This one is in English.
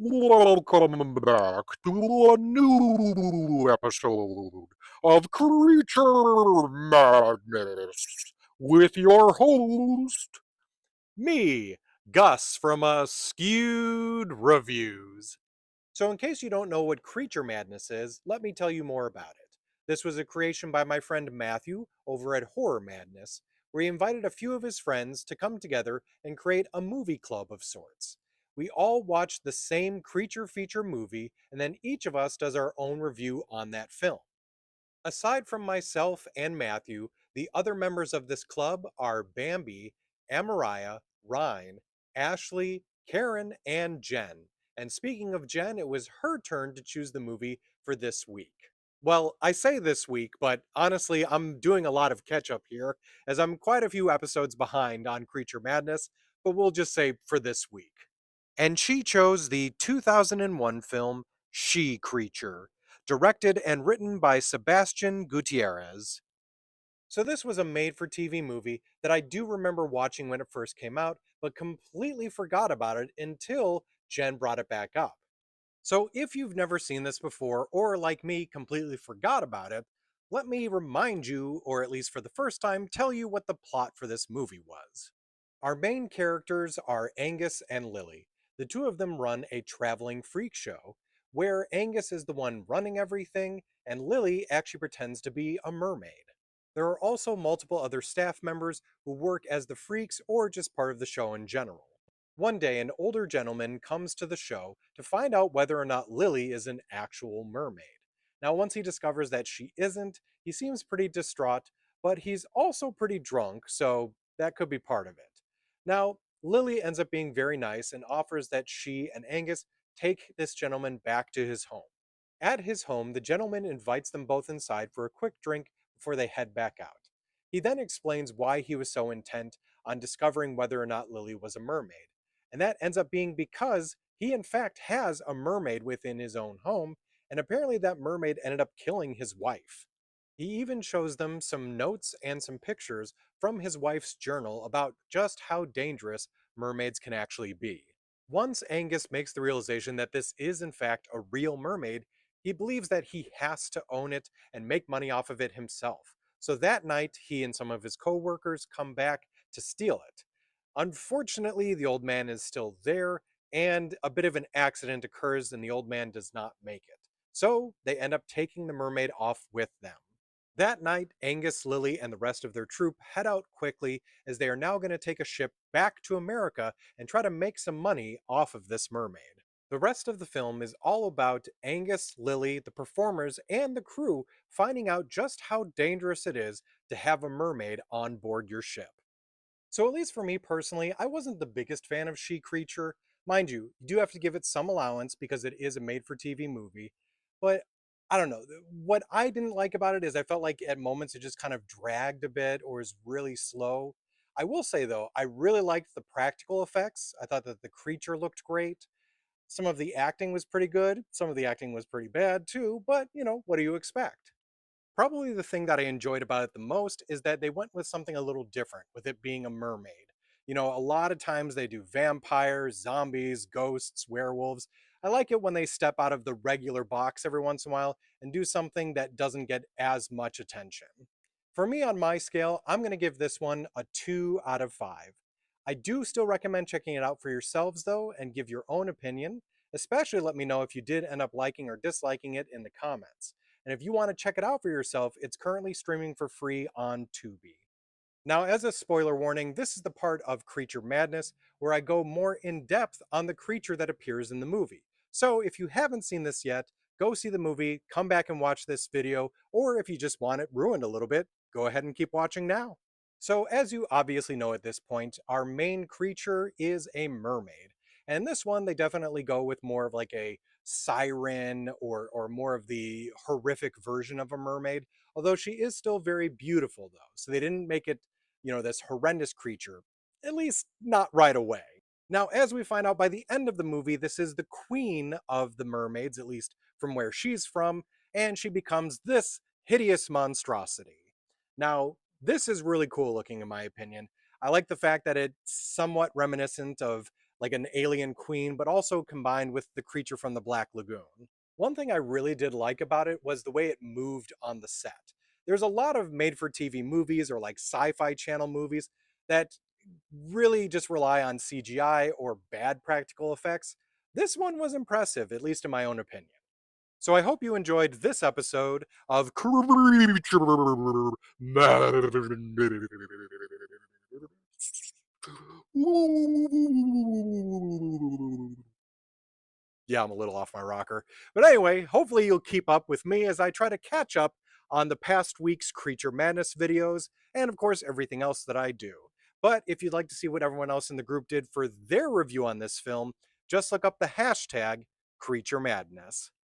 Welcome back to a new episode of Creature Madness with your host, me, Gus from Askewed Reviews. So, in case you don't know what Creature Madness is, let me tell you more about it. This was a creation by my friend Matthew over at Horror Madness, where he invited a few of his friends to come together and create a movie club of sorts. We all watch the same creature feature movie, and then each of us does our own review on that film. Aside from myself and Matthew, the other members of this club are Bambi, Amariah, Ryan, Ashley, Karen, and Jen. And speaking of Jen, it was her turn to choose the movie for this week. Well, I say this week, but honestly, I'm doing a lot of catch up here, as I'm quite a few episodes behind on Creature Madness, but we'll just say for this week. And she chose the 2001 film She Creature, directed and written by Sebastian Gutierrez. So, this was a made for TV movie that I do remember watching when it first came out, but completely forgot about it until Jen brought it back up. So, if you've never seen this before, or like me, completely forgot about it, let me remind you, or at least for the first time, tell you what the plot for this movie was. Our main characters are Angus and Lily. The two of them run a traveling freak show, where Angus is the one running everything, and Lily actually pretends to be a mermaid. There are also multiple other staff members who work as the freaks or just part of the show in general. One day, an older gentleman comes to the show to find out whether or not Lily is an actual mermaid. Now, once he discovers that she isn't, he seems pretty distraught, but he's also pretty drunk, so that could be part of it. Now, Lily ends up being very nice and offers that she and Angus take this gentleman back to his home. At his home, the gentleman invites them both inside for a quick drink before they head back out. He then explains why he was so intent on discovering whether or not Lily was a mermaid. And that ends up being because he, in fact, has a mermaid within his own home, and apparently that mermaid ended up killing his wife. He even shows them some notes and some pictures from his wife's journal about just how dangerous mermaids can actually be. Once Angus makes the realization that this is, in fact, a real mermaid, he believes that he has to own it and make money off of it himself. So that night, he and some of his co-workers come back to steal it. Unfortunately, the old man is still there, and a bit of an accident occurs, and the old man does not make it. So they end up taking the mermaid off with them. That night, Angus, Lily, and the rest of their troop head out quickly as they are now going to take a ship back to America and try to make some money off of this mermaid. The rest of the film is all about Angus, Lily, the performers, and the crew finding out just how dangerous it is to have a mermaid on board your ship. So, at least for me personally, I wasn't the biggest fan of She Creature. Mind you, you do have to give it some allowance because it is a made for TV movie. But I don't know. What I didn't like about it is I felt like at moments it just kind of dragged a bit or is really slow. I will say though, I really liked the practical effects. I thought that the creature looked great. Some of the acting was pretty good. Some of the acting was pretty bad too. But, what do you expect? Probably the thing that I enjoyed about it the most is that they went with something a little different, with it being a mermaid. A lot of times they do vampires, zombies, ghosts, werewolves. I like it when they step out of the regular box every once in a while and do something that doesn't get as much attention. For me, on my scale, I'm going to give this one a 2 out of 5. I do still recommend checking it out for yourselves, though, and give your own opinion. Especially let me know if you did end up liking or disliking it in the comments. And if you want to check it out for yourself, it's currently streaming for free on Tubi. Now, as a spoiler warning, this is the part of Creature Madness where I go more in depth on the creature that appears in the movie. So if you haven't seen this yet, go see the movie, come back and watch this video, or if you just want it ruined a little bit, go ahead and keep watching now. So, as you obviously know at this point, our main creature is a mermaid. And this one, they definitely go with more of like a siren or more of the horrific version of a mermaid, although she is still very beautiful though. So they didn't make it, this horrendous creature, at least not right away. Now, as we find out by the end of the movie, this is the queen of the mermaids, at least from where she's from, and she becomes this hideous monstrosity. Now, this is really cool looking in my opinion. I like the fact that it's somewhat reminiscent of like an alien queen, but also combined with the creature from the Black Lagoon. One thing I really did like about it was the way it moved on the set. There's a lot of made for TV movies or like sci fi channel movies that really just rely on CGI or bad practical effects. This one was impressive, at least in my own opinion. So I hope you enjoyed this episode of Creature Madness. Yeah, I'm a little off my rocker. But anyway, hopefully you'll keep up with me as I try to catch up on the past week's Creature Madness videos, and of course, everything else that I do. But if you'd like to see what everyone else in the group did for their review on this film, just look up the hashtag Creature Madness.